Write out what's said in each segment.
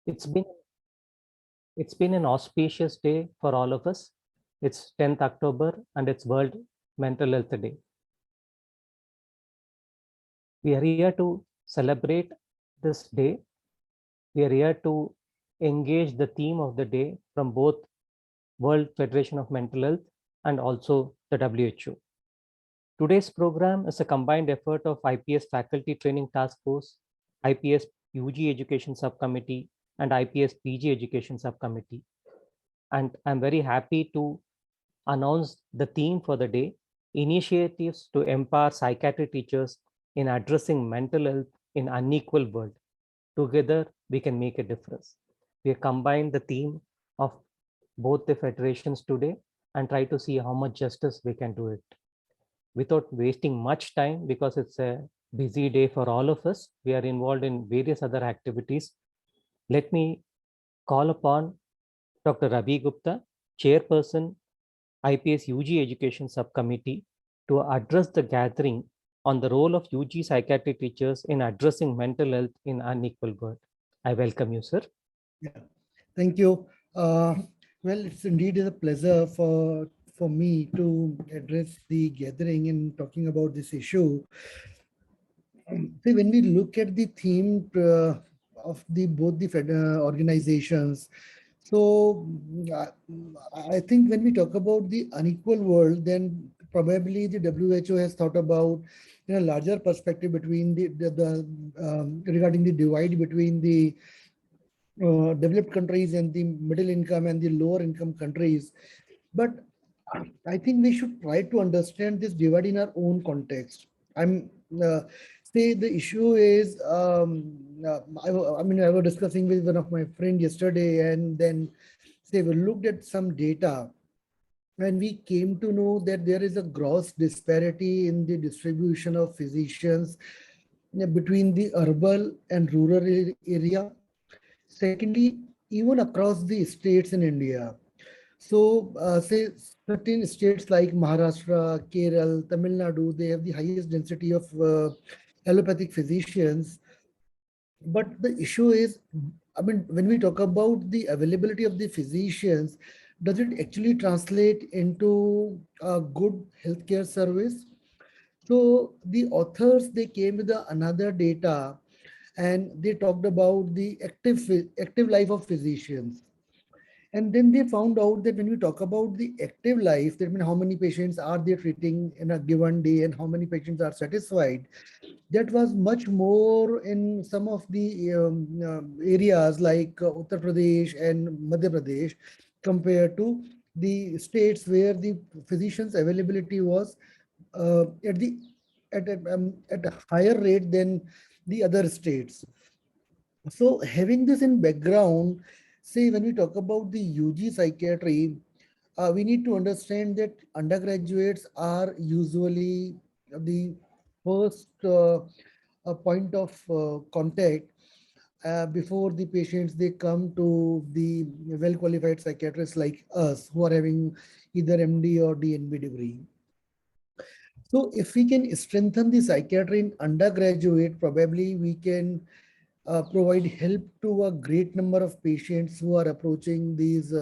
It's been it's been an auspicious day for all of us. It's 10th October and it's World Mental Health Day. We are here to celebrate this day. We are here to engage the theme of the day from both World Federation of Mental Health and also the WHO. Today's program is a combined effort of IPS Faculty Training Task Force, IPS UG Education Subcommittee, and IPS PG Education Subcommittee. And I'm very happy to announce the theme for the day, initiatives to empower psychiatry teachers in addressing mental health in unequal world. Together, we can make a difference. We have combined the theme of both the federations today and try to see how much justice we can do it. Without wasting much time, because it's a busy day for all of us, we are involved in various other activities. Let me call upon Dr. Ravi Gupta, Chairperson, IPS UG Education Subcommittee, to address the gathering on the role of UG psychiatry teachers in addressing mental health in unequal world. I welcome you, sir. Yeah, thank you. Well, it's indeed a pleasure for me to address the gathering and talking about this issue. See, when we look at the theme of the both the organizations, so uh, I think when we talk about the unequal world, then probably the WHO has thought about in a larger perspective between the regarding the divide between the developed countries and the middle income and the lower income countries. But I think we should try to understand this divide in our own context. I'm say the issue is I mean I was discussing with one of my friend yesterday, and then say we looked at some data and we came to know that there is a gross disparity in the distribution of physicians between the urban and rural area. Secondly, even across the states in India. So, say certain states like Maharashtra, Kerala, Tamil Nadu, they have the highest density of allopathic physicians. But the issue is, I mean, when we talk about the availability of the physicians, does it actually translate into a good healthcare service? So the authors, they came with another data, and they talked about the active life of physicians. And then they found out that when we talk about the active life, that means how many patients are they treating in a given day and how many patients are satisfied, that was much more in some of the areas like Uttar Pradesh and Madhya Pradesh compared to the states where the physicians availability was at a higher rate than the other states. So having this in background, say when we talk about the UG psychiatry, we need to understand that undergraduates are usually the first point of contact before the patients they come to the well qualified psychiatrists like us who are having either MD or DNB degree. So if we can strengthen the psychiatry in undergraduate, probably we can provide help to a great number of patients who are approaching these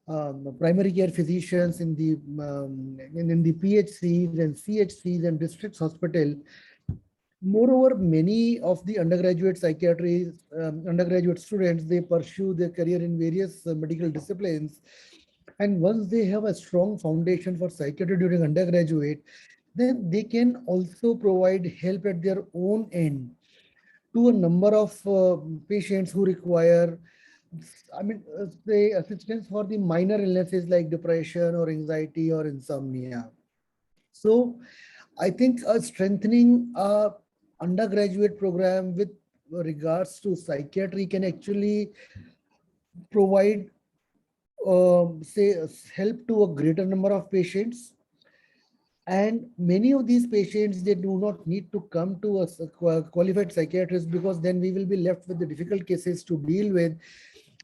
primary care physicians in the PHCs and CHCs and district hospital. Moreover, many of the undergraduate psychiatry undergraduate students, they pursue their career in various medical disciplines, and once they have a strong foundation for psychiatry during undergraduate, then they can also provide help at their own end to a number of patients who require, I mean, say assistance for the minor illnesses like depression or anxiety or insomnia. So I think strengthening a undergraduate program with regards to psychiatry can actually provide, say, help to a greater number of patients. And many of these patients, they do not need to come to a qualified psychiatrist, because then we will be left with the difficult cases to deal with.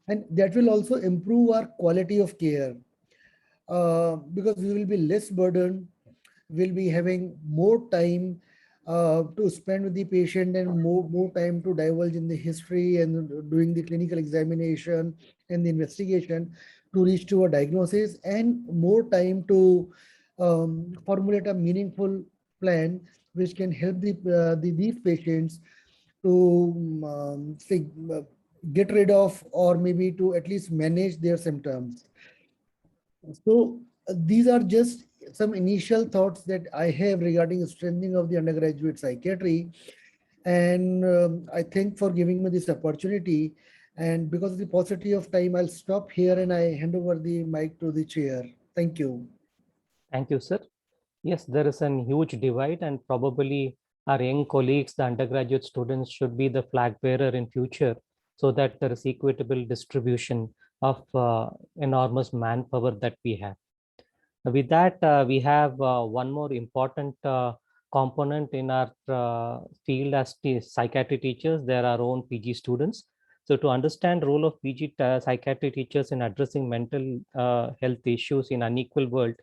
And that will also improve our quality of care because we will be less burdened, we'll be having more time to spend with the patient and more time to divulge in the history and doing the clinical examination and the investigation to reach to a diagnosis, and more time to formulate a meaningful plan which can help these patients to say, get rid of, or maybe to at least manage their symptoms. So these are just some initial thoughts that I have regarding strengthening of the undergraduate psychiatry. And I thank for giving me this opportunity. And because of the paucity of time, I'll stop here and I hand over the mic to the chair. Thank you. Thank you, sir. Yes, there is a huge divide, and probably our young colleagues, the undergraduate students, should be the flag bearer in future, so that there is equitable distribution of enormous manpower that we have. With that, we have one more important component in our field as psychiatry teachers. There are our own PG students. So to understand role of PG psychiatry teachers in addressing mental health issues in unequal world,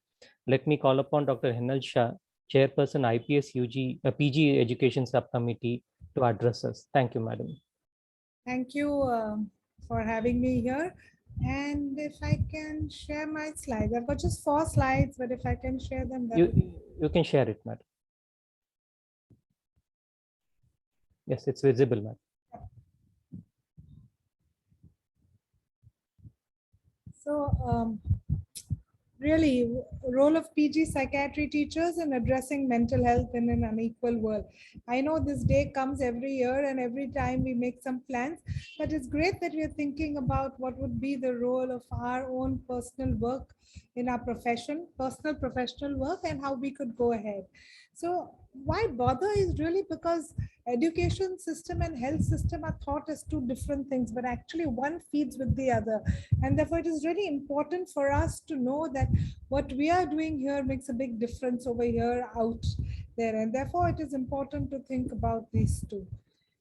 let me call upon Dr. Henal Shah, Chairperson IPS UG PG Education Subcommittee, to address us. Thank you, Madam. Thank you for having me here. And if I can share my slides, I've got just 4 slides, but if I can share them, you can share it, Madam. Yes, it's visible, Madam. So really, role of PG psychiatry teachers in addressing mental health in an unequal world. I know this day comes every year and every time we make some plans, but it's great that we're thinking about what would be the role of our own personal work in our profession, personal professional work, and how we could go ahead. So why bother is really because education system and health system are thought as two different things, but actually one feeds with the other. And therefore it is really important for us to know that what we are doing here makes a big difference over here out there. And therefore it is important to think about these two.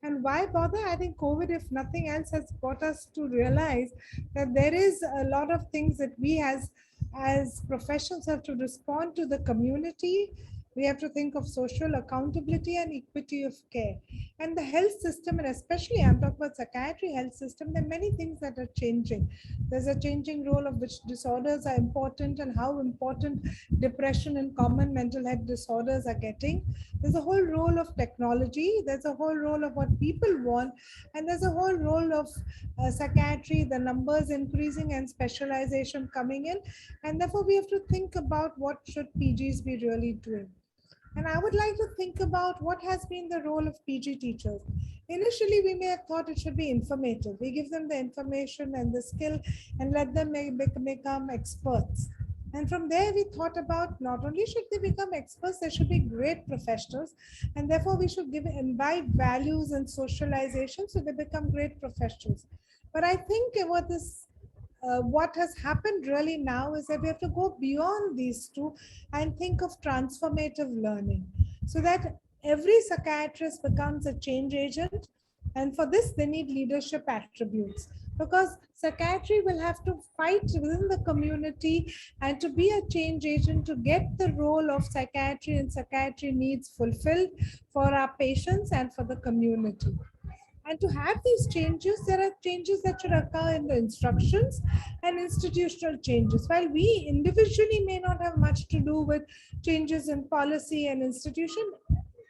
And why bother? I think COVID, if nothing else, has brought us to realize that there is a lot of things that we as professionals have to respond to the community. We have to think of social accountability and equity of care. And the health system, and especially I'm talking about psychiatry health system, there are many things that are changing. There's a changing role of which disorders are important and how important depression and common mental health disorders are getting. There's a whole role of technology. There's a whole role of what people want. And there's a whole role of psychiatry, the numbers increasing and specialization coming in. And therefore we have to think about what should PGs be really doing. And I would like to think about what has been the role of PG teachers. Initially, we may have thought it should be informative. We give them the information and the skill and let them become experts. And from there, we thought about not only should they become experts, they should be great professionals. And therefore, we should imbibe values and socialization so they become great professionals. But I think about this what has happened really now is that we have to go beyond these two and think of transformative learning so that every psychiatrist becomes a change agent. And for this, they need leadership attributes because psychiatry will have to fight within the community and to be a change agent to get the role of psychiatry and psychiatry needs fulfilled for our patients and for the community. And to have these changes, there are changes that should occur in the instructions and institutional changes. While we individually may not have much to do with changes in policy and institution,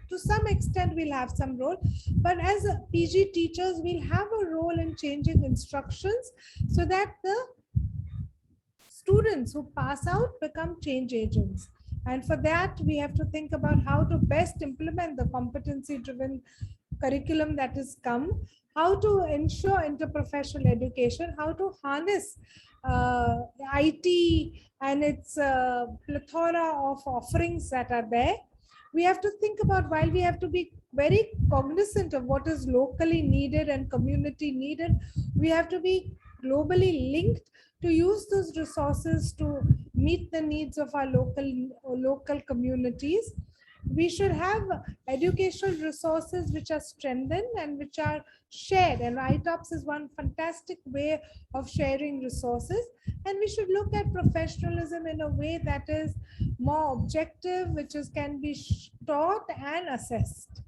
to some extent we'll have some role. But as PG teachers, we'll have a role in changing instructions so that the students who pass out become change agents. And for that, we have to think about how to best implement the competency-driven curriculum that has come, how to ensure interprofessional education, how to harness IT and its plethora of offerings that are there. We have to think about, while we have to be very cognizant of what is locally needed and community needed, we have to be globally linked to use those resources to meet the needs of our local communities. we should have educational resources which are strengthened and which are shared. And ITOPS is one fantastic way of sharing resources. And we should look at professionalism in a way that is more objective, which can be taught and assessed.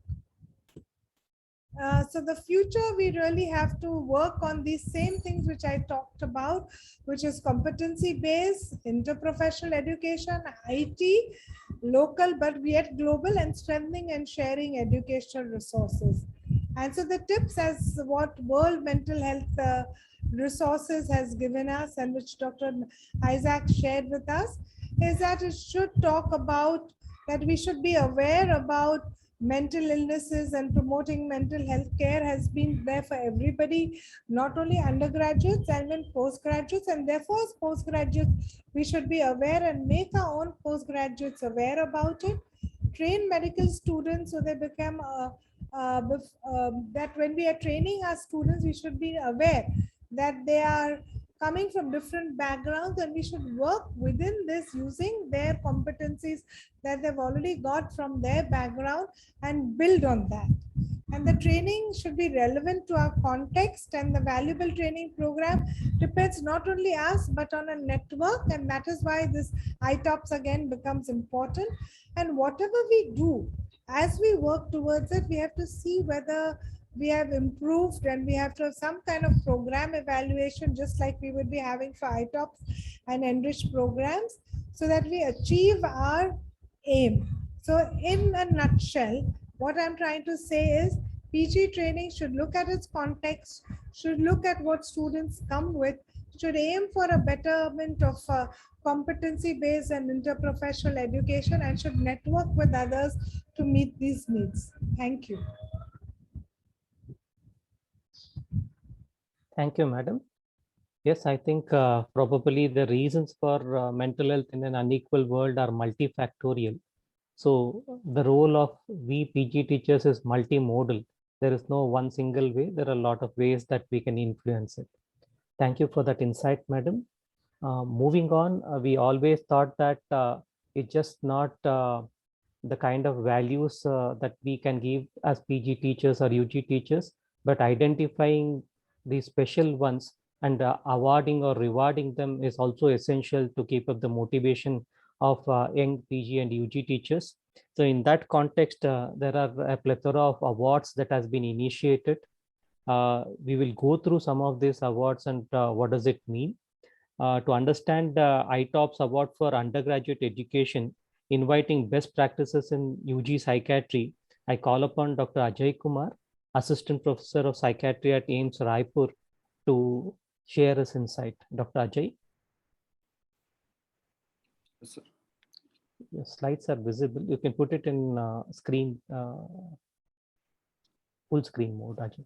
So the future, we really have to work on these same things which I talked about, which is competency-based, interprofessional education, IT, local but yet global, and strengthening and sharing educational resources. And so the tips as what World Mental Health Resources has given us, and which Dr. Isaac shared with us, is that it should talk about that we should be aware about mental illnesses, and promoting mental health care has been there for everybody, not only undergraduates and even postgraduates. And therefore, as postgraduates, we should be aware and make our own postgraduates aware about it. Train medical students so they become that when we are training our students, we should be aware that they are coming from different backgrounds, and we should work within this using their competencies that they've already got from their background and build on that. And the training should be relevant to our context, and the valuable training program depends not only us but on a network, and that is why this ITOPS again becomes important. And whatever we do, as we work towards it, we have to see whether we have improved, and we have to have some kind of program evaluation, just like we would be having for ITOPS and enriched programs, so that we achieve our aim. So in a nutshell, what I'm trying to say is PG training should look at its context, should look at what students come with, should aim for a betterment of competency-based and interprofessional education, and should network with others to meet these needs. Thank you. Thank you, madam. Yes, I think probably the reasons for mental health in an unequal world are multifactorial. So the role of we PG teachers is multimodal. There is no one single way. There are a lot of ways that we can influence it. Thank you for that insight, madam. Moving on, we always thought that it's just not the kind of values that we can give as PG teachers or UG teachers, but identifying the special ones and awarding or rewarding them is also essential to keep up the motivation of young PG and UG teachers. So in that context, there are a plethora of awards that has been initiated. We will go through some of these awards and what does it mean. To understand ITOPS award for undergraduate education, inviting best practices in UG psychiatry, I call upon Dr. Ajay Kumar, Assistant Professor of Psychiatry at AIIMS Raipur, to share his insight. Dr. Ajay? Yes, sir. Your slides are visible. You can put it in screen, full screen mode, Ajay.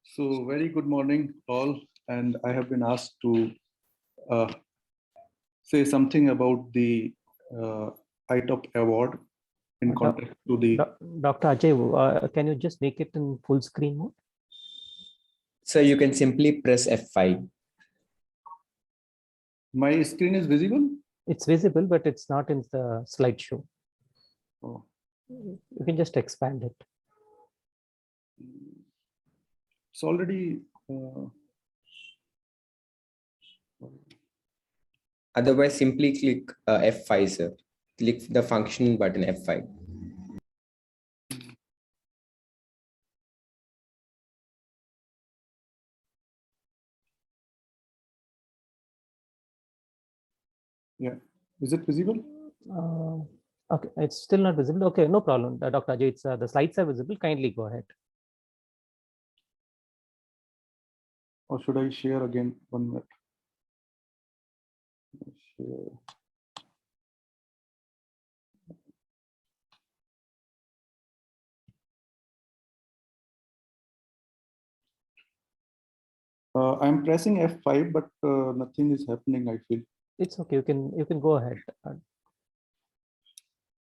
So very good morning all, and I have been asked to say something about the ITOP award in context to the... Dr. Ajay, can you just make it in full screen mode? So you can simply press F5. My screen is visible? It's visible, but it's not in the slideshow. Oh. You can just expand it. It's already... Otherwise, simply click F5, sir. Click the function button F5. Yeah. Is it visible? Okay, it's still not visible. Okay, no problem. Dr. Ajay, it's, the slides are visible. Kindly go ahead. Or should I share again? 1 minute. Share. I'm pressing F5, but nothing is happening, I feel. It's okay. You can go ahead.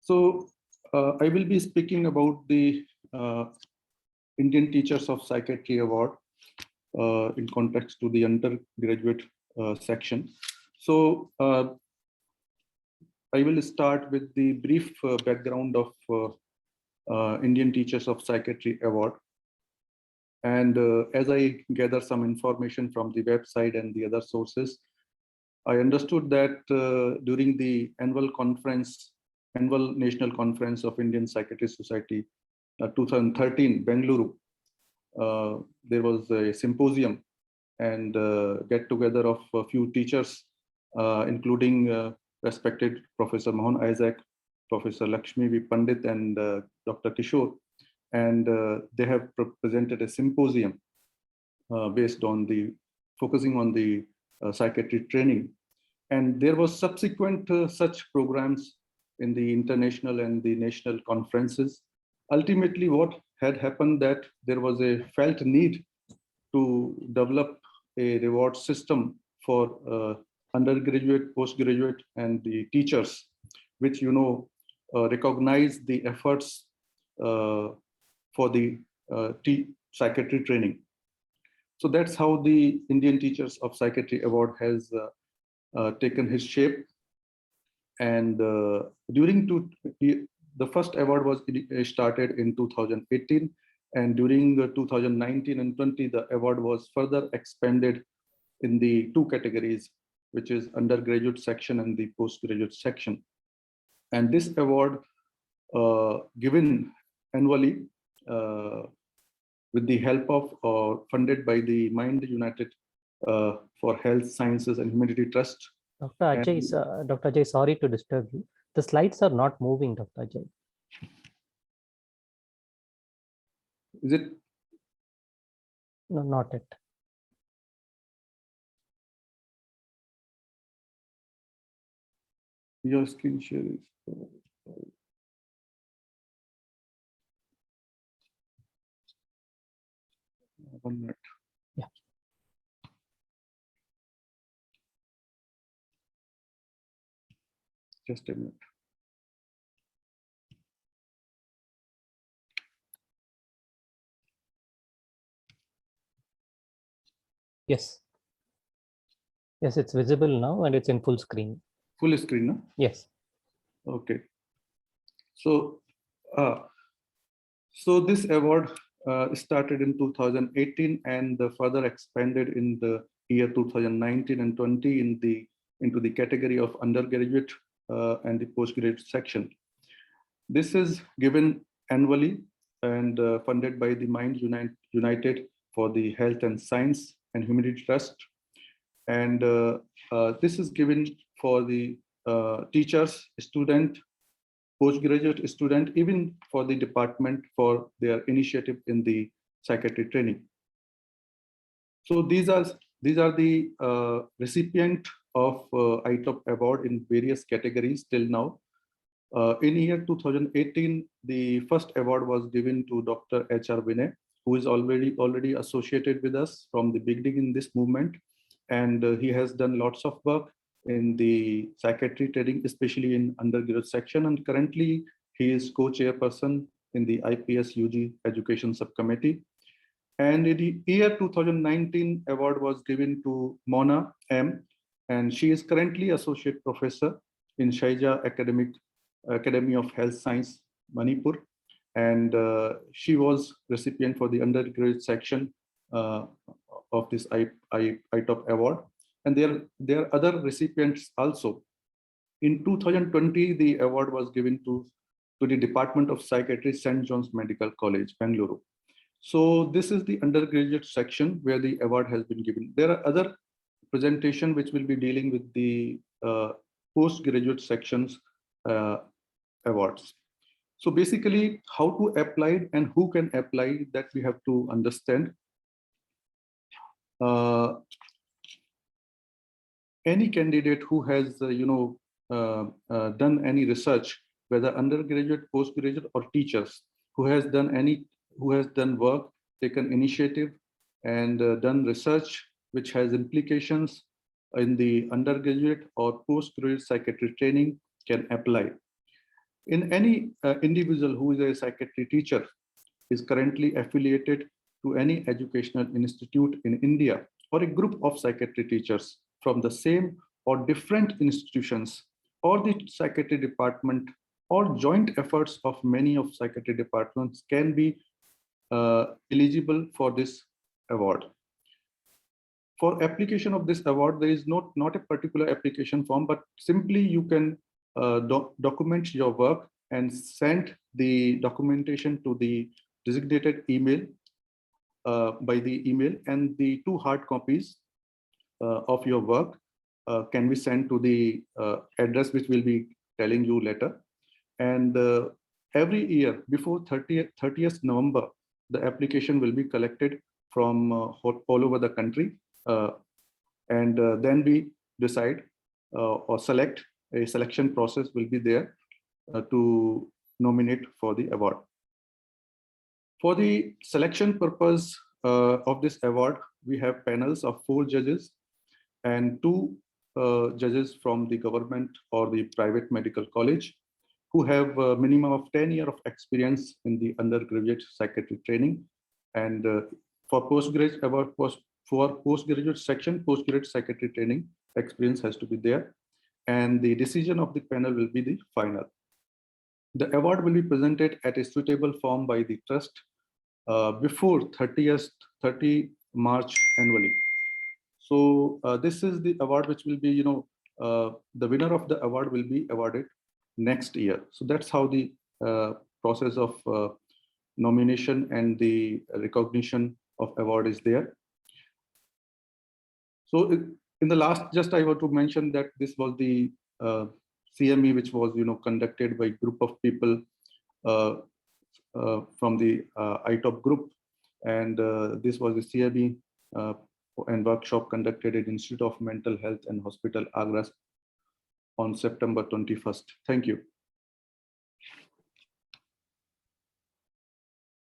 So I will be speaking about the Indian Teachers of Psychiatry Award in context to the undergraduate section. So I will start with the brief background of Indian Teachers of Psychiatry Award. And as I gather some information from the website and the other sources, I understood that during the annual National Conference of Indian Psychiatry Society 2013, Bengaluru, there was a symposium and get together of a few teachers, including respected Professor Mohan Isaac, Professor Lakshmi V. Pandit, and Dr. Kishore. And they have presented a symposium based on focusing on the psychiatry training. And there was subsequent such programs in the international and the national conferences. Ultimately, what had happened that there was a felt need to develop a reward system for undergraduate, postgraduate, and the teachers, which recognize the efforts for the psychiatry training. So that's how the Indian Teachers of Psychiatry Award has taken his shape. And the first award was started in 2018, and during 2019 and 20, the award was further expanded in the two categories, which is undergraduate section and the postgraduate section. And this award given annually with the help of or funded by the Mind United for Health Sciences and Humanity Trust. Dr. Ajay, sorry to disturb you. The slides are not moving, Dr. Ajay. Is it? No, not it. Your screen share is. 1 minute. Yeah. Just a minute. Yes. Yes, it's visible now and it's in full screen. Full screen, no? Yes. Okay. So, this award started in 2018 and further expanded in the year 2019 and 20 into the category of undergraduate and the postgraduate section. This is given annually and funded by the Mind United for the Health and Science and Humanity Trust. And this is given for the teachers, student, postgraduate student, even for the department for their initiative in the psychiatry training. So these are the recipient of ITOP award in various categories till now. In year 2018, the first award was given to Dr. H.R. Vinay, who is already associated with us from the beginning in this movement. And he has done lots of work in the psychiatry training, especially in undergraduate section. And currently, he is co-chairperson in the IPS UG Education Subcommittee. And in the year 2019, award was given to Mona M. And she is currently associate professor in Shaija Academy of Health Science, Manipur. And she was recipient for the undergraduate section of this ITOP award. And there are other recipients also. In 2020, the award was given to the Department of Psychiatry, St. John's Medical College, Bengaluru. So this is the undergraduate section where the award has been given. There are other presentations which will be dealing with the postgraduate sections awards. So basically, how to apply it and who can apply that we have to understand. Any candidate who has done any research, whether undergraduate, postgraduate, or teachers, who has done work, taken initiative, and done research which has implications in the undergraduate or postgraduate psychiatry training can apply. In any individual who is a psychiatry teacher is currently affiliated to any educational institute in India or a group of psychiatry teachers from the same or different institutions or the psychiatry department or joint efforts of many of psychiatry departments can be eligible for this award. For application of this award, there is not a particular application form, but simply you can document your work and send the documentation to the designated email by the email, and the 2 hard copies of your work can be sent to the address which will be telling you later. And every year before 30th November, the application will be collected from all over the country, and then we decide or select. A selection process will be there to nominate for the award. For the selection purpose of this award, we have panels of 4 judges and 2 judges from the government or the private medical college who have a minimum of 10 years of experience in the undergraduate psychiatry training. And for postgraduate award, for postgraduate section, postgraduate psychiatry training experience has to be there. And the decision of the panel will be the final. The award will be presented at a suitable form by the trust before 30 March annually. So this is the award which will be, the winner of the award will be awarded next year. So that's how the process of nomination and the recognition of award is there. So in the last, just I want to mention that this was the CME, which was conducted by a group of people from the ITOP group, and this was the CME and workshop conducted at Institute of Mental Health and Hospital Agra on September 21st. Thank you.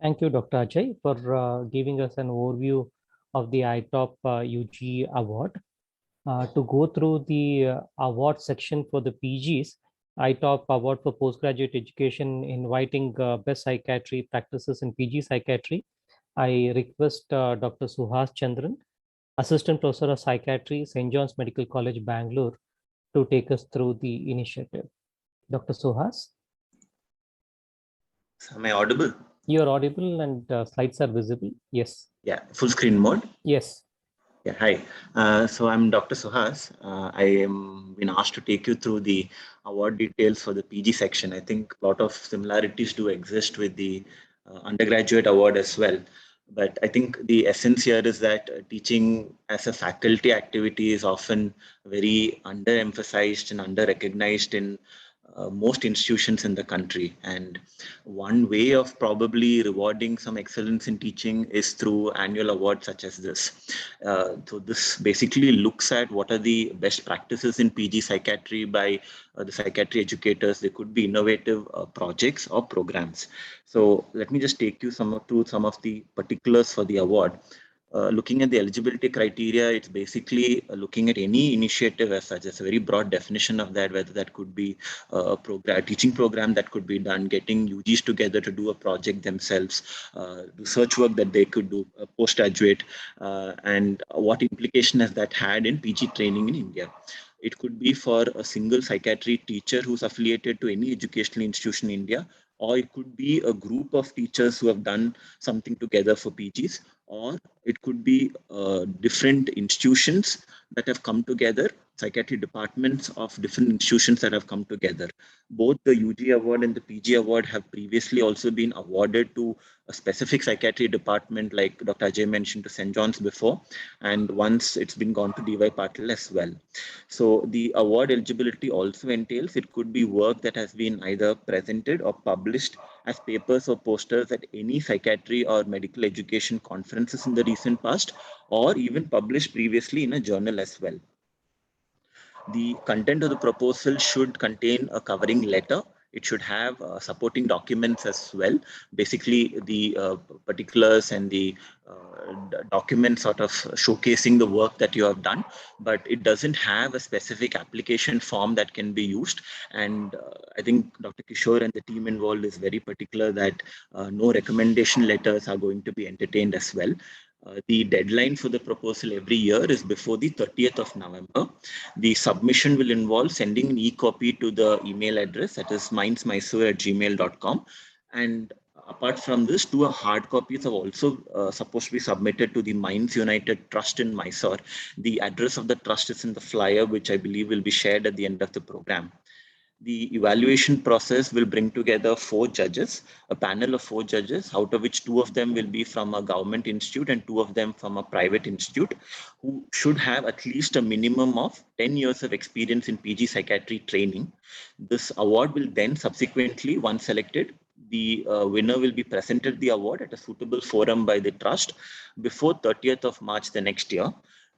Thank you, Dr. Ajay, for giving us an overview of the ITOP UG award. To go through the award section for the PGs, ITOP Award for Postgraduate Education, inviting best psychiatry practices in PG psychiatry, I request Dr. Suhas Chandran, Assistant Professor of Psychiatry, St. John's Medical College, Bangalore, to take us through the initiative. Dr. Suhas? Am I audible? You are audible and slides are visible. Yes. Yeah, full screen mode. Yes. Yeah, hi. So I'm Dr. Suhas. I am been asked to take you through the award details for the PG section. I think a lot of similarities do exist with the undergraduate award as well. But I think the essence here is that teaching as a faculty activity is often very underemphasized and under-recognized in most institutions in the country. And one way of probably rewarding some excellence in teaching is through annual awards such as this. So this basically looks at what are the best practices in PG psychiatry by the psychiatry educators. They could be innovative projects or programs. So let me just take you through some of the particulars for the award. Looking at the eligibility criteria, it's basically looking at any initiative as such. It's a very broad definition of that, whether that could be a teaching program that could be done, getting UGs together to do a project themselves, research work that they could do, postgraduate, and what implication has that had in PG training in India. It could be for a single psychiatry teacher who's affiliated to any educational institution in India, or it could be a group of teachers who have done something together for PGs, or it could be different institutions that have come together, psychiatry departments of different institutions that have come together. Both the UG award and the PG award have previously also been awarded to a specific psychiatry department, like Dr. Ajay mentioned, to St. John's before, and once it's been gone to DY Patil as well. So the award eligibility also entails, it could be work that has been either presented or published as papers or posters at any psychiatry or medical education conferences in the recent past, or even published previously in a journal as well. The content of the proposal should contain a covering letter. It should have supporting documents as well. Basically, the particulars and the documents sort of showcasing the work that you have done, but it doesn't have a specific application form that can be used. And I think Dr. Kishore and the team involved is very particular that no recommendation letters are going to be entertained as well. The deadline for the proposal every year is before the 30th of November. The submission will involve sending an e-copy to the email address, that is mindsmysore@gmail.com. And apart from this, two hard copies are also supposed to be submitted to the Minds United Trust in Mysore. The address of the trust is in the flyer, which I believe will be shared at the end of the program. The evaluation process will bring together 4 judges, a panel of 4 judges, out of which 2 of them will be from a government institute and 2 of them from a private institute, who should have at least a minimum of 10 years of experience in PG psychiatry training. This award will then subsequently, once selected, the winner will be presented the award at a suitable forum by the trust before 30th of March the next year.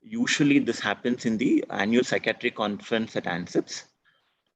Usually this happens in the annual psychiatry conference at ANSIPS.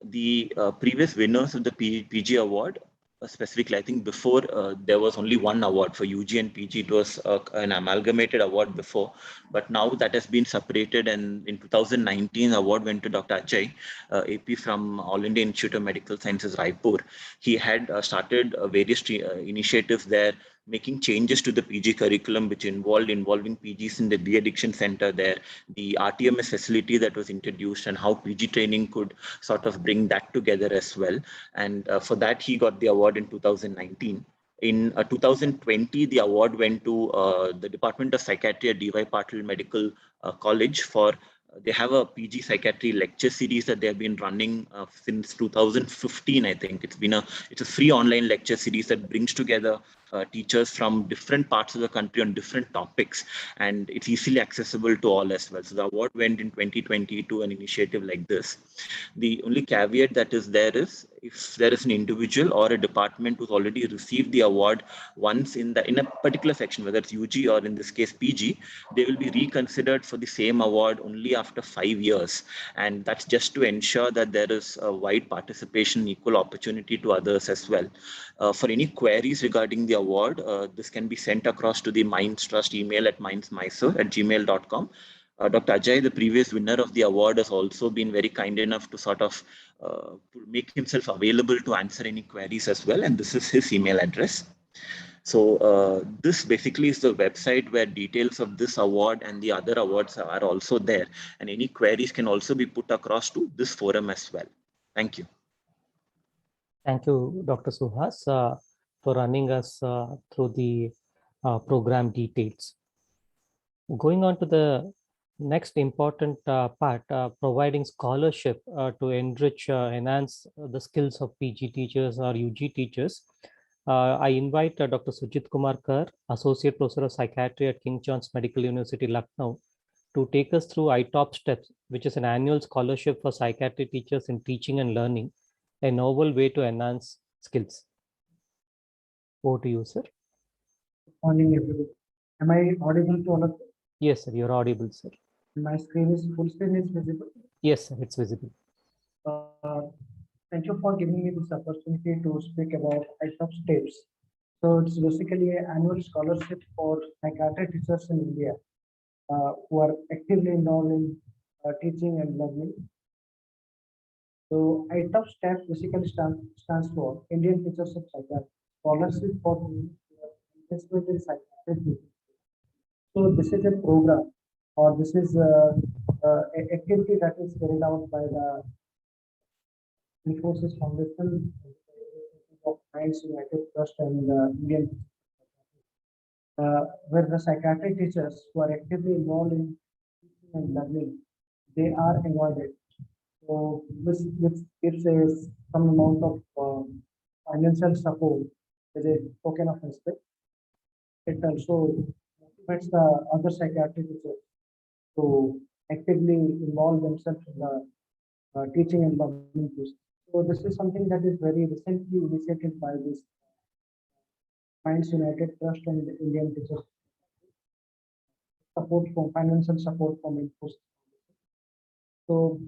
The previous winners of the PG award, specifically, I think before there was only one award for UG and PG. It was an amalgamated award before, but now that has been separated. And in 2019, award went to Dr. Ajay, AP from All India Institute of Medical Sciences, Raipur. He had started various initiatives there, making changes to the PG curriculum, which involving PGs in the de-addiction center there, the RTMS facility that was introduced, and how PG training could sort of bring that together as well. And for that, he got the award in 2019. In 2020, the award went to the Department of Psychiatry at DY Patil Medical College for they have a PG psychiatry lecture series that they have been running since 2015. I think it's a free online lecture series that brings together teachers from different parts of the country on different topics, and it's easily accessible to all as well. So the award went in 2020 to an initiative like this. The only caveat that is there is if there is an individual or a department who's already received the award once in a particular section, whether it's UG or in this case PG, they will be reconsidered for the same award only after 5 years. And that's just to ensure that there is a wide participation, equal opportunity to others as well. For any queries regarding the award, this can be sent across to the Minds Trust email at mindsmysore@gmail.com. Dr. Ajay, the previous winner of the award, has also been very kind enough to sort of make himself available to answer any queries as well. And this is his email address. So this basically is the website where details of this award and the other awards are also there. And any queries can also be put across to this forum as well. Thank you. Thank you, Dr. Suhas, for running us through the program details. Going on to the next important part, providing scholarship to enrich, enhance the skills of PG teachers or UG teachers. I invite Dr. Sujit Kumar Kar, Associate Professor of Psychiatry at King John's Medical University, Lucknow, to take us through ITOP STEPS, which is an annual scholarship for psychiatry teachers in teaching and learning, a novel way to enhance skills. Over to you, sir. Good morning, everyone. Am I audible to all of you? Yes, sir, you're audible, sir. My screen is full screen is visible. Yes, sir, it's visible. Thank you for giving me this opportunity to speak about ITOP STEPS. So it's basically an annual scholarship for psychiatry teachers in India who are actively involved in teaching and learning. So ITOP STEPS basically stands for Indian Teachers of Psychiatry Scholarship for Investment in Psychiatry. So this is a program, or this is an activity that is carried out by the Infosys Foundation of Minds United Trust and Indian, where the psychiatry teachers who are actively involved in teaching and learning, they are invited. So this gives some amount of financial support as a token of respect. It also motivates the other psychiatry teachers to actively involve themselves in the teaching and learning process. So this is something that is very recently initiated by this Minds United Trust and the Indian Teachers. Support from financial support from Infosys. So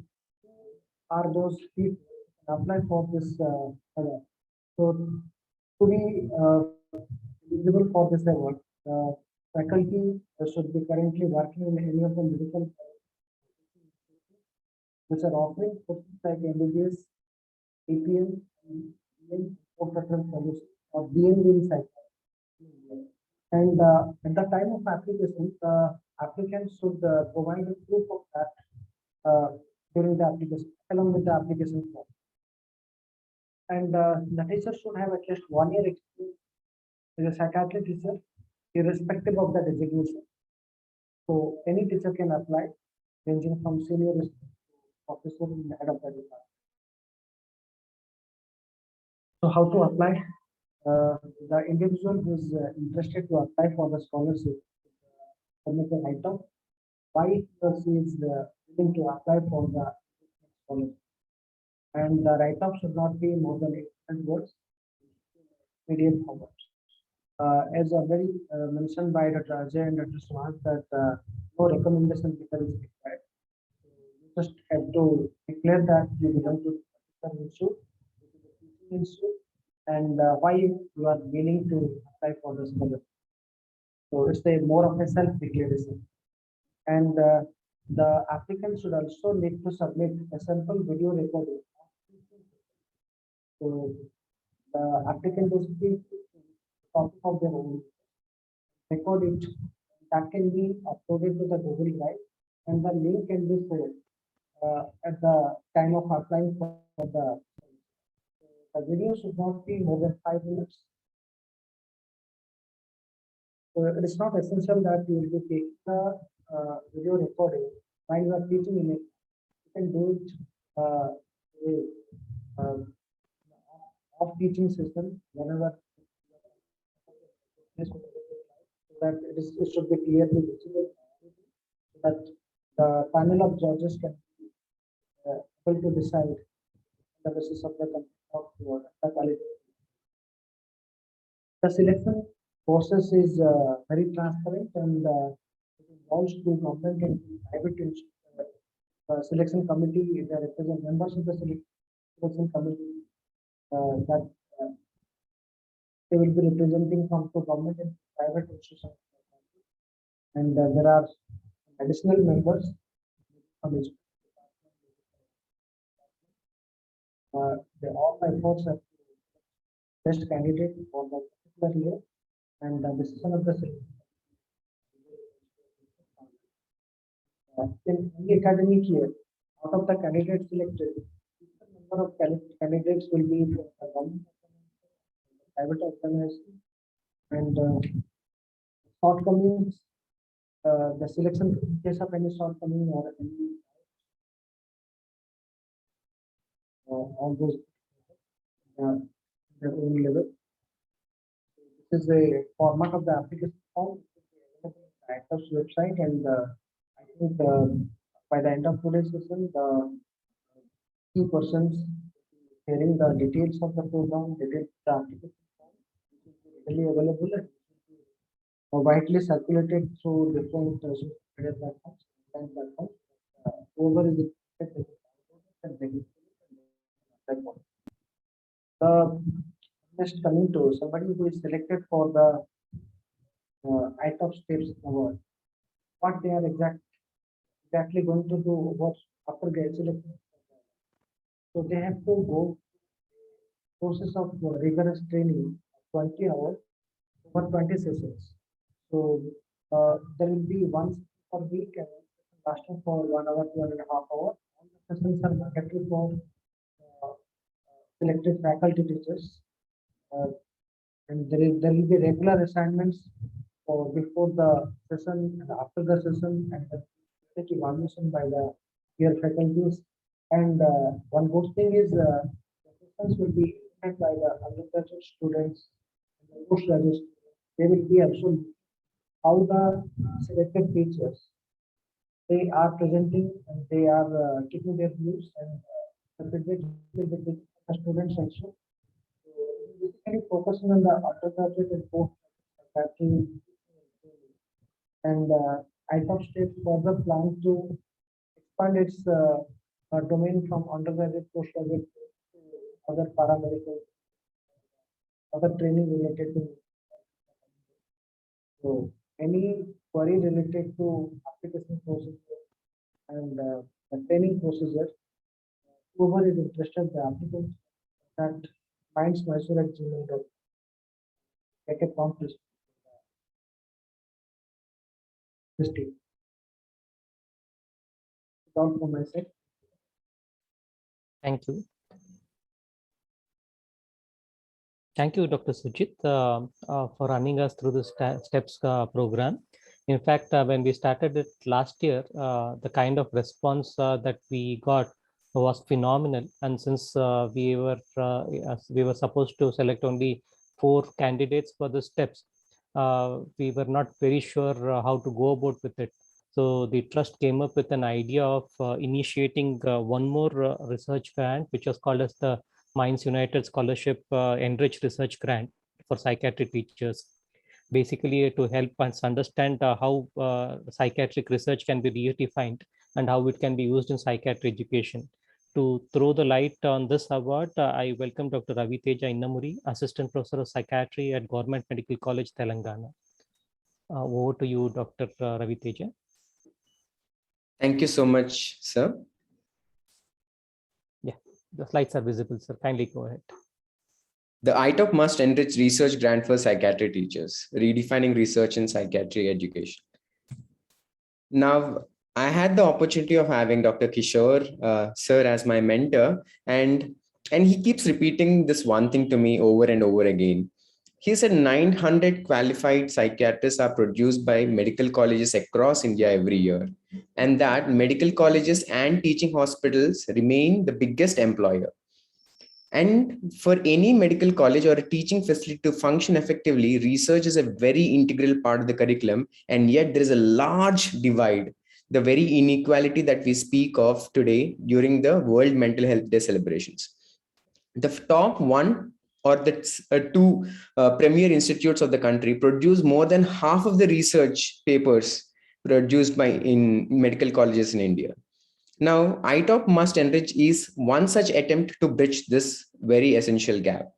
are those people apply for this award? So to be eligible for this award, faculty should be currently working in any of the medical which are offering courses like MBBS, APM, postdoctoral fellowship, or DMD in psychiatry. And at the time of application, the applicant should provide a proof of that during the application, along with the application form. And the teacher should have at least 1 year experience as a psychiatry teacher, irrespective of the designation. So any teacher can apply, ranging from senior professor in the head of the department. So how to apply? The individual who is interested to apply for the scholarship submit a write-up. Why he or she is willing to apply for the scholarship. And the write-up should not be more than 800 words, medium format. As already mentioned by Dr. Ajay and Dr. Suhas, that no recommendation letter is required. So you just have to declare that you belong to the institute, institute, and why you are willing to apply for the scholarship. So it's a more of a self-declaration. And the applicant should also need to submit a sample video recording. So the applicant will speak copy of their own, record it. That can be uploaded to the Google Drive, and the link can be shared at the time of applying for the. The video should not be more than 5 minutes. So it is not essential that you will be taking the video recording while you are teaching in it. You can do it with off teaching system whenever so that it should be clearly visible, so that the panel of judges can be able to decide the basis of the quality. The selection process is very transparent, and it involves two government and private selection committee. The represent members of the selection committee that they will be representing from two government and private institutions. And there are additional members from each the all efforts are best candidate for the particular year, and the decision of the in the academic year, out of the candidates selected, the number of candidates will be from the government, private organization, and shortcomings. The selection in case of any shortcoming or any all those their own level. This is the format of the application form. Actors website, and I think by the end of today's session, the key persons sharing the details of the program, details of the application form, which is readily available and or widely circulated through different social media platforms, online platforms. Whoever is interested, they can platform. Next, coming to somebody who is selected for the ITOP Steps Award, what they are exactly going to do what after get selected. So they have to go process of rigorous training, 20 hours over 20 sessions. So there will be once per week and lasting for 1 hour, 1.5 hours. All the sessions are mandatory for selected faculty teachers, and there will be regular assignments for before the session and after the session, and the evaluation by the peer faculties. And one good thing is the sessions will be attended by the undergraduate students and the postgraduate students. They will be also how the selected teachers they are presenting, and they are keeping their views, and the feedback will be with the students also. So basically focusing on the undergraduate and postgraduate, and ITOP State further plans to expand its domain from undergraduate, postgraduate to other paramedical, other training related to. So any query related to application procedure and the training procedure, whoever is interested, the applicant that minds Mysore at gmail.com. Take a prompt ST. Down from my side. Thank you. Thank you, Dr. Sujit, for running us through the STEPS program. In fact, when we started it last year, the kind of response that we got was phenomenal. And since we were supposed to select only 4 candidates for the STEPS, we were not very sure how to go about with it. So the trust came up with an idea of initiating one more research grant, which was called as the Minds United Scholarship Enrich Research Grant for psychiatry teachers, basically to help us understand how psychiatric research can be redefined and how it can be used in psychiatry education. To throw the light on this award, I welcome Dr. Ravi Teja Innamuri, Assistant Professor of Psychiatry at Government Medical College, Telangana. Over to you, Dr. Ravi Teja. Thank you so much, sir. The slides are visible, sir. Kindly go ahead. The ITOP Must Enrich Research Grant for Psychiatry Teachers, Redefining Research in Psychiatry Education. Now, I had the opportunity of having Dr. Kishore, sir, as my mentor, and he keeps repeating this one thing to me over and over again. He said 900 qualified psychiatrists are produced by medical colleges across India every year, and that medical colleges and teaching hospitals remain the biggest employer. And for any medical college or a teaching facility to function effectively, research is a very integral part of the curriculum, and yet there is a large divide, the very inequality that we speak of today during the World Mental Health Day celebrations. The top 1 or the 2 premier institutes of the country produce more than half of the research papers produced in medical colleges in India. Now, ITOP Must Enrich is one such attempt to bridge this very essential gap.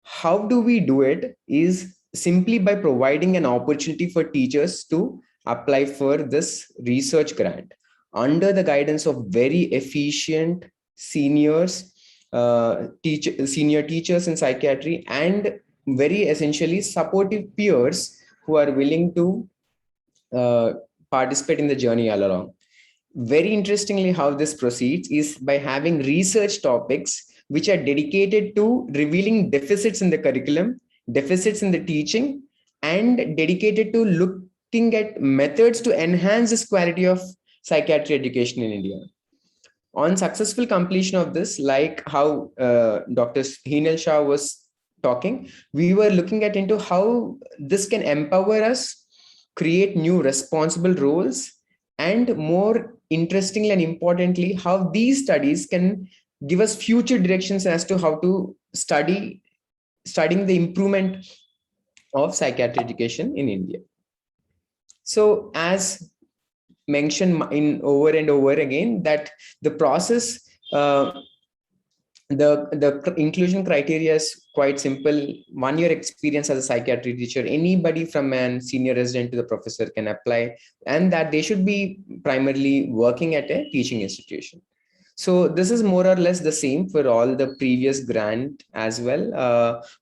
How do we do it is simply by providing an opportunity for teachers to apply for this research grant under the guidance of very efficient seniors, senior teachers in psychiatry, and very essentially supportive peers who are willing to participate in the journey all along. Very interestingly, how this proceeds is by having research topics which are dedicated to revealing deficits in the curriculum, deficits in the teaching, and dedicated to looking at methods to enhance this quality of psychiatry education in India. On successful completion of this, like how Dr. Hinal Shah was talking, we were looking at into how this can empower us, create new responsible roles, and more interestingly and importantly, how these studies can give us future directions as to how to studying the improvement of psychiatry education in India. So as mentioned in over and over again, that the process, the inclusion criteria is quite simple. 1 year experience as a psychiatry teacher, anybody from a senior resident to the professor can apply, and that they should be primarily working at a teaching institution. So this is more or less the same for all the previous grant as well.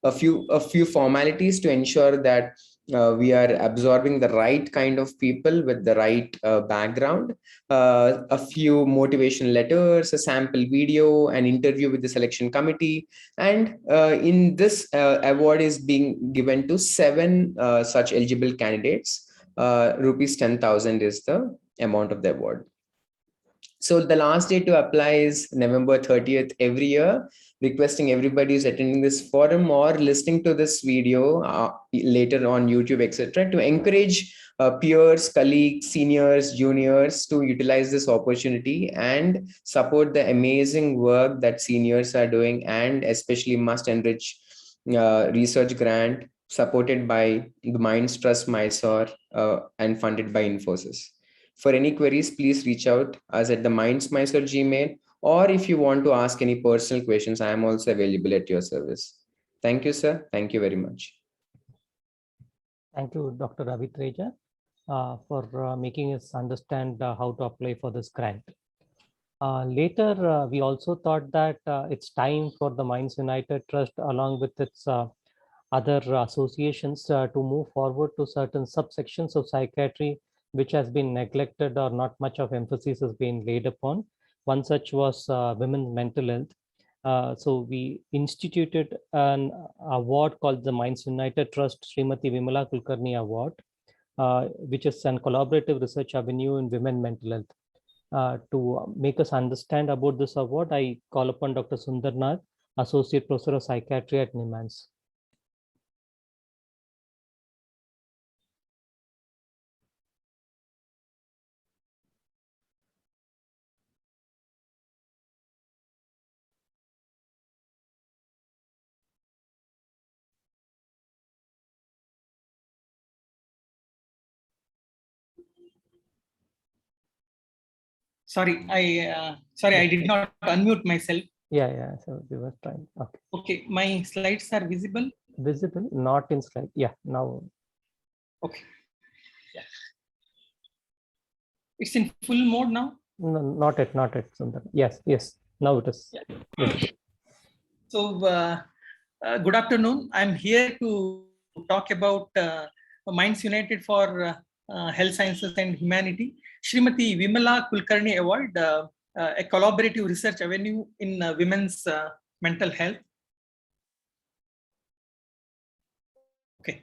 A few formalities to ensure that we are absorbing the right kind of people with the right background, a few motivation letters, a sample video, an interview with the selection committee. And in this award is being given to 7 such eligible candidates. Rupees 10,000 is the amount of the award. So the last day to apply is November 30th every year. Requesting everybody who's attending this forum or listening to this video later on YouTube, etc., to encourage peers, colleagues, seniors, juniors to utilize this opportunity and support the amazing work that seniors are doing, and especially Must Enrich research grant supported by the Minds Trust Mysore and funded by Infosys. For any queries, please reach out us at the Minds Mysore Gmail, or if you want to ask any personal questions, I am also available at your service. Thank you, sir. Thank you very much. Thank you, Dr. Ravi Teja, for making us understand how to apply for this grant. Later, we also thought that it's time for the Minds United Trust, along with its other associations, to move forward to certain subsections of psychiatry which has been neglected or not much of emphasis has been laid upon. One such was women's mental health. So we instituted an award called the Minds United Trust Srimati Vimala Kulkarni Award, which is an collaborative research avenue in women mental health. To make us understand about this award, I call upon Dr. Sundar Nag, Associate Professor of Psychiatry at NIMHANS. Sorry, I did not unmute myself. Yeah. So we were trying. Okay. Okay, my slides are visible. Visible, not in slide. Yeah, now. Okay. Yeah. It's in full mode now. No, not yet, Sundar. Yes. Now it is. Yeah. So, good afternoon. I'm here to talk about Minds United for Health Sciences and Humanity, Srimati Vimala Kulkarni Award, a collaborative research avenue in women's mental health. Okay.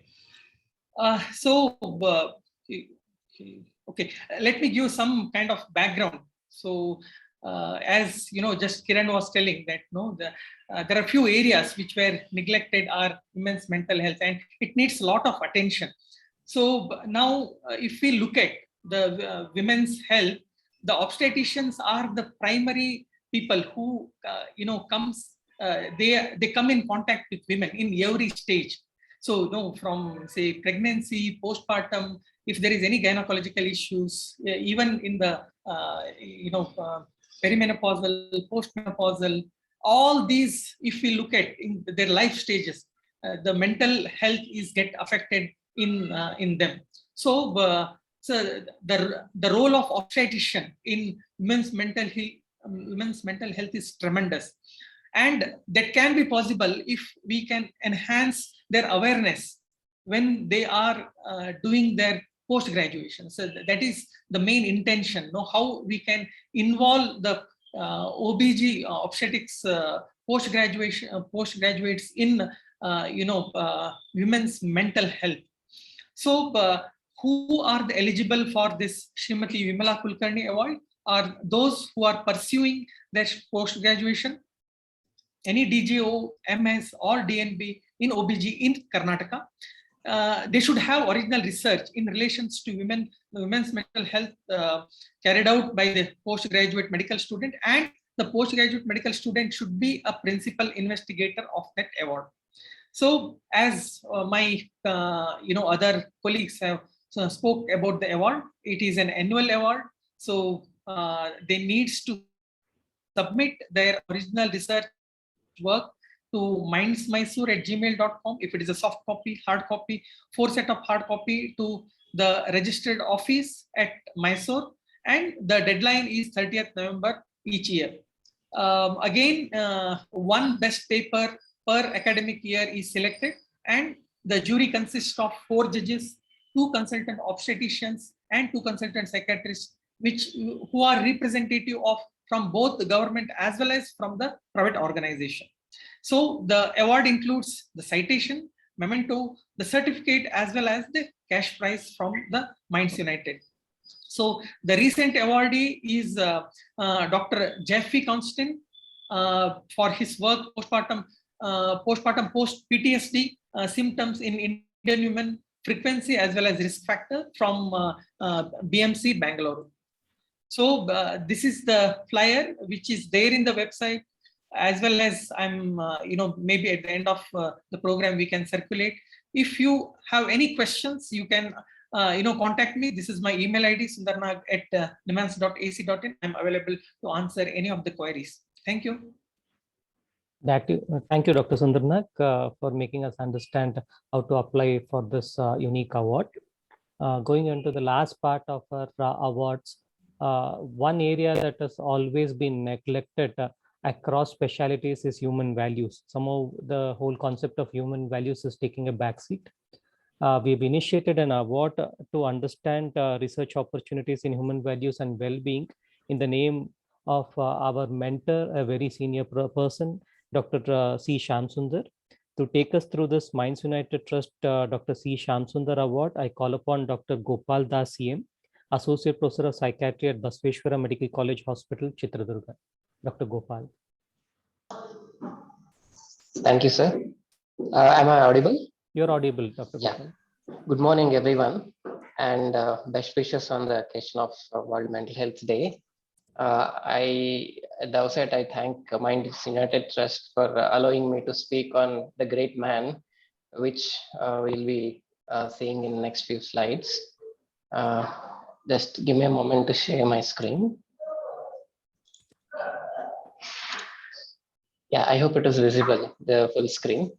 Okay, let me give some kind of background. So, as you know, just Kiran was telling that there are few areas which were neglected are women's mental health, and it needs a lot of attention. So now, if we look at the women's health, the obstetricians are the primary people who they come in contact with women in every stage. So from say pregnancy, postpartum, if there is any gynecological issues, even in the perimenopausal, postmenopausal, all these, if we look at in their life stages, the mental health is get affected in them. So the role of obstetrician in women's mental health is tremendous, and that can be possible if we can enhance their awareness when they are doing their post-graduation. So that is the main intention. How we can involve the OBG obstetrics postgraduates in women's mental health. So who are the eligible for this Srimati Vimala Kulkarni Award are those who are pursuing their post-graduation, any DGO, MS or DNB in OBG in Karnataka. They should have original research in relations to women's mental health carried out by the postgraduate medical student, and the postgraduate medical student should be a principal investigator of that award. So as my other colleagues have spoke about the award, it is an annual award. So they needs to submit their original research work to mindsmysore@gmail.com. If it is a soft copy, hard copy, 4 set of hard copy to the registered office at Mysore, and the deadline is 30th November each year. Again, one best paper per academic year is selected, and the jury consists of 4 judges, 2 consultant obstetricians, and 2 consultant psychiatrists, who are representative of from both the government as well as from the private organization. So the award includes the citation, memento, the certificate, as well as the cash prize from the Minds United. So the recent awardee is Dr. Jeffrey Constant for his work postpartum post PTSD symptoms in Indian women, frequency as well as risk factor from BMC Bangalore. So this is the flyer which is there in the website, as well as I'm maybe at the end of the program we can circulate. If you have any questions, you can contact me. This is my email ID, sundarnag@nimhans.ac.in. I'm available to answer any of the queries. Thank you. Thank you, Dr. Sundar Nag, for making us understand how to apply for this unique award. Going into the last part of our awards, one area that has always been neglected across specialties is human values. Somehow the whole concept of human values is taking a backseat. we've initiated an award to understand research opportunities in human values and well-being in the name of our mentor, a very senior person, Dr. C. Shamsundar. To take us through this Minds United Trust Dr. C. Shamsundar Award, I call upon Dr. Gopal Das CM, Associate Professor of Psychiatry at Basveshwara Medical College Hospital, Chitradurga. Dr. Gopal. Thank you, sir. Am I audible? You're audible, Dr. Yeah. Gopal. Good morning, everyone, and best wishes on the occasion of World Mental Health Day. At the outset, I thank Minds United Trust for allowing me to speak on the great man, which we'll be seeing in the next few slides. Just give me a moment to share my screen. Yeah, I hope it is visible, the full screen.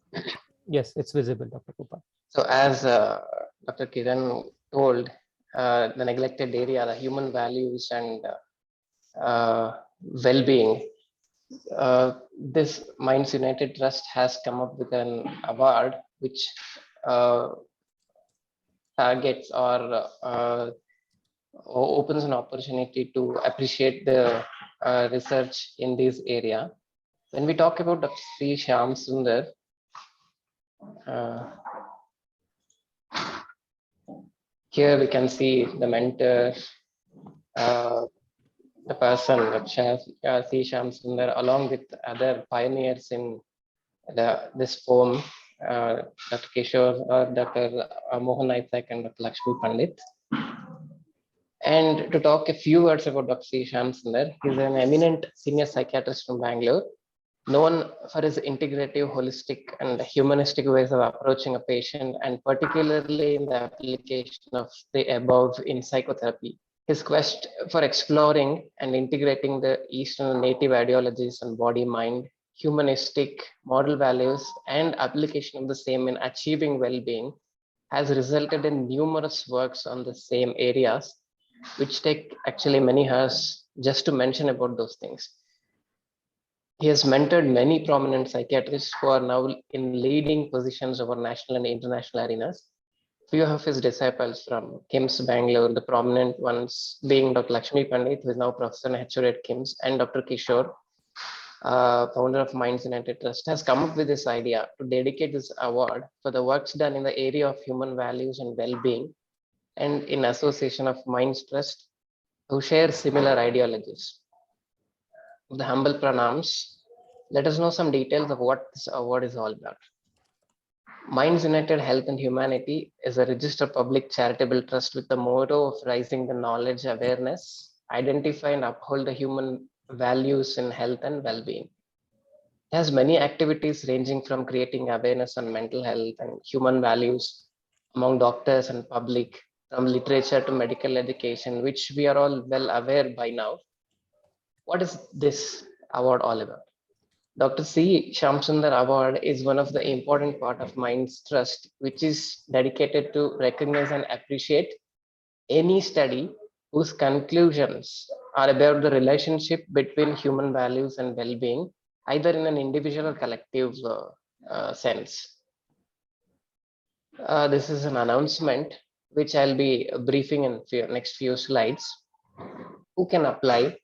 Yes, it's visible, Dr. Gopal. So as Dr. Kiran told, the neglected area, the human values and well-being, this Minds United Trust has come up with an award which targets or opens an opportunity to appreciate the research in this area. When we talk about Dr. C. Shamsundar, here we can see the mentor, the person, C. Shamsundar, along with other pioneers in this form, Dr. Kishore, Dr. Mohan Isaac, and Dr. Lakshmi Pandit. And to talk a few words about Dr. C. Shamsundar, he's an eminent senior psychiatrist from Bangalore, known for his integrative, holistic, and humanistic ways of approaching a patient, and particularly in the application of the above in psychotherapy. His quest for exploring and integrating the Eastern native ideologies and body-mind, humanistic moral values, and application of the same in achieving well-being has resulted in numerous works on the same areas, which take actually many years just to mention about those things. He has mentored many prominent psychiatrists who are now in leading positions over national and international arenas. Few of his disciples from KIMS Bangalore, the prominent ones being Dr. Lakshmi Pandit, who is now professor in HOD at KIMS, and Dr. Kishore, founder of Minds United Trust, has come up with this idea to dedicate this award for the works done in the area of human values and well-being, and in association of Minds Trust, who share similar ideologies. With the humble pranams, let us know some details of what this award is all about. Minds United Health and Humanity is a registered public charitable trust with the motto of raising the knowledge, awareness, identify and uphold the human values in health and well-being. It has many activities ranging from creating awareness on mental health and human values among doctors and public, from literature to medical education, which we are all well aware by now. What is this award all about? Dr. C. Shamsundar Award is one of the important part of Minds Trust, which is dedicated to recognize and appreciate any study whose conclusions are about the relationship between human values and well-being, either in an individual or collective sense. This is an announcement which I'll be briefing in next few slides. Who can apply?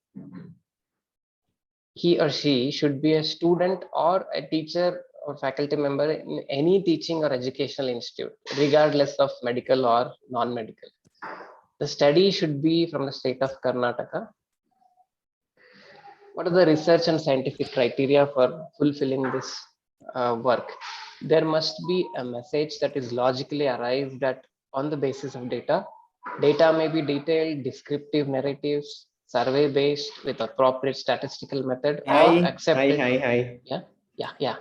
He or she should be a student or a teacher or faculty member in any teaching or educational institute, regardless of medical or non-medical. The study should be from the state of Karnataka. What are the research and scientific criteria for fulfilling this work? There must be a message that is logically arrived at on the basis of data. Data may be detailed, descriptive narratives, survey-based with appropriate statistical method, or accepted. Hi. Yeah.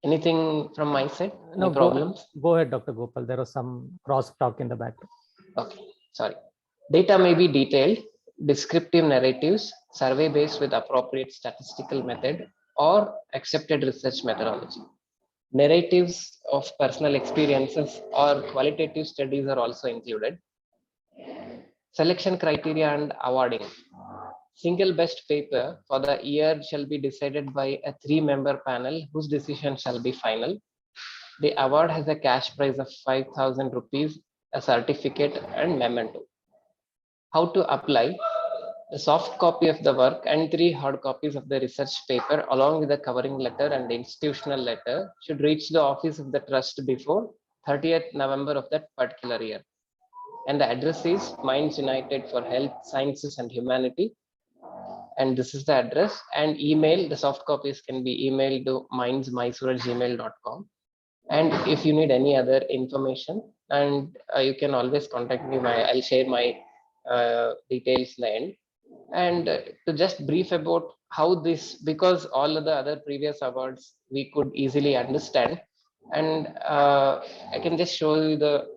Anything from my side? No problems? Go ahead, Dr. Gopal. There was some cross-talk in the back. Okay, sorry. Data may be detailed, descriptive narratives, survey-based with appropriate statistical method, or accepted research methodology. Narratives of personal experiences or qualitative studies are also included. Selection criteria and awarding. Single best paper for the year shall be decided by a 3-member panel whose decision shall be final. The award has a cash prize of 5,000 rupees, a certificate and memento. How to apply? A soft copy of the work and 3 hard copies of the research paper along with the covering letter and the institutional letter should reach the office of the trust before 30th November of that particular year. And the address is Minds United for Health, Sciences and Humanity. And this is the address, and email, the soft copies can be emailed to mindsmysore@gmail.com. And if you need any other information, and you can always contact me. I'll share my details in the end. And to just brief about how this, because all of the other previous awards we could easily understand, and I can just show you the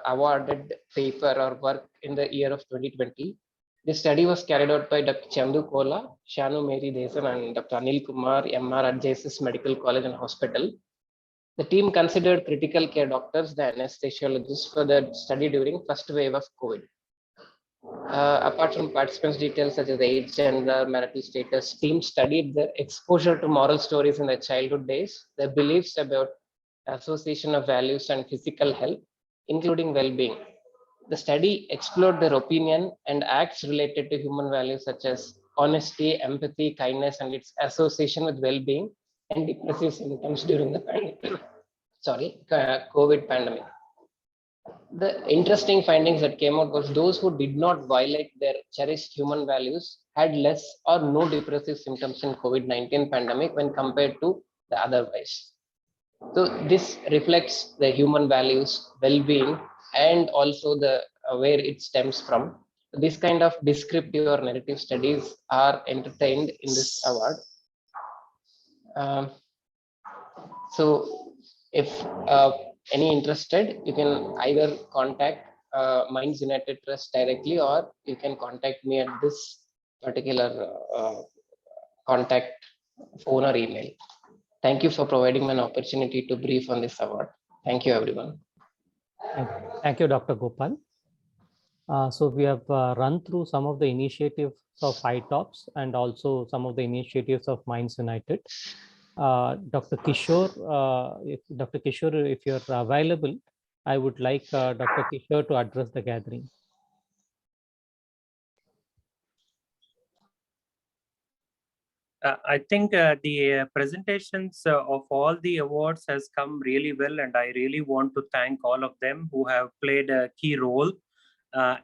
awarded paper or work in the year of 2020. The study was carried out by Dr. Chandu Kola, Shanu Mary Desan, and Dr. Anil Kumar, MR at JSS Medical College and Hospital. The team considered critical care doctors, the anesthesiologists, for the study during first wave of COVID. Apart from participants' details such as age, gender, marital status, team studied their exposure to moral stories in their childhood days, their beliefs about association of values and physical health, including well-being. The study explored their opinion and acts related to human values such as honesty, empathy, kindness, and its association with well-being and depressive symptoms during the COVID pandemic. The interesting findings that came out was those who did not violate their cherished human values had less or no depressive symptoms in COVID-19 pandemic when compared to the otherwise. So this reflects the human values, well-being, and also the where it stems from. This kind of descriptive or narrative studies are entertained in this award. So if any interested, you can either contact Minds United Trust directly, or you can contact me at this particular contact phone or email. Thank you for providing me an opportunity to brief on this award. Thank you, everyone. Thank you, Dr. Gopal. So we have run through some of the initiatives of ITOPS and also some of the initiatives of Minds United. Dr. Kishore, if you're available, I would like Dr. Kishore to address the gathering. I think the presentations of all the awards has come really well, and I really want to thank all of them who have played a key role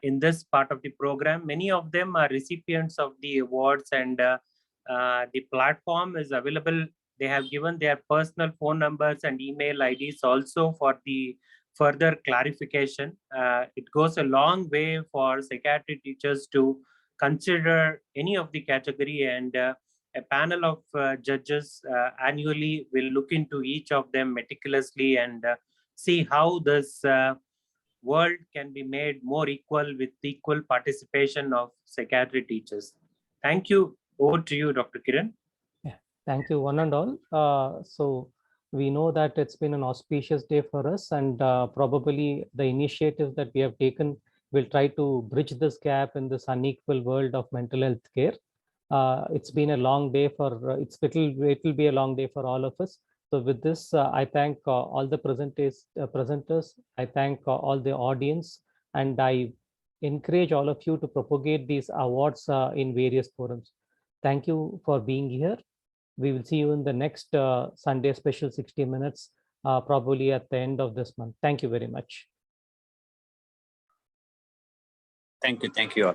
in this part of the program. Many of them are recipients of the awards, and the platform is available. They have given their personal phone numbers and email IDs also for the further clarification. It goes a long way for psychiatry teachers to consider any of the category, and a panel of judges annually will look into each of them meticulously and see how this world can be made more equal with equal participation of psychiatry teachers. Thank you. Over to you, Dr. Kiran. Yeah, thank you, one and all. So we know that it's been an auspicious day for us, and probably the initiatives that we have taken will try to bridge this gap in this unequal world of mental health care. It's been a long day for it will be a long day for all of us. So with this, I thank all the presenters. I thank all the audience, and I encourage all of you to propagate these awards in various forums. Thank you for being here. We will see you in the next Sunday special 60 minutes, probably at the end of this month. Thank you very much. Thank you all.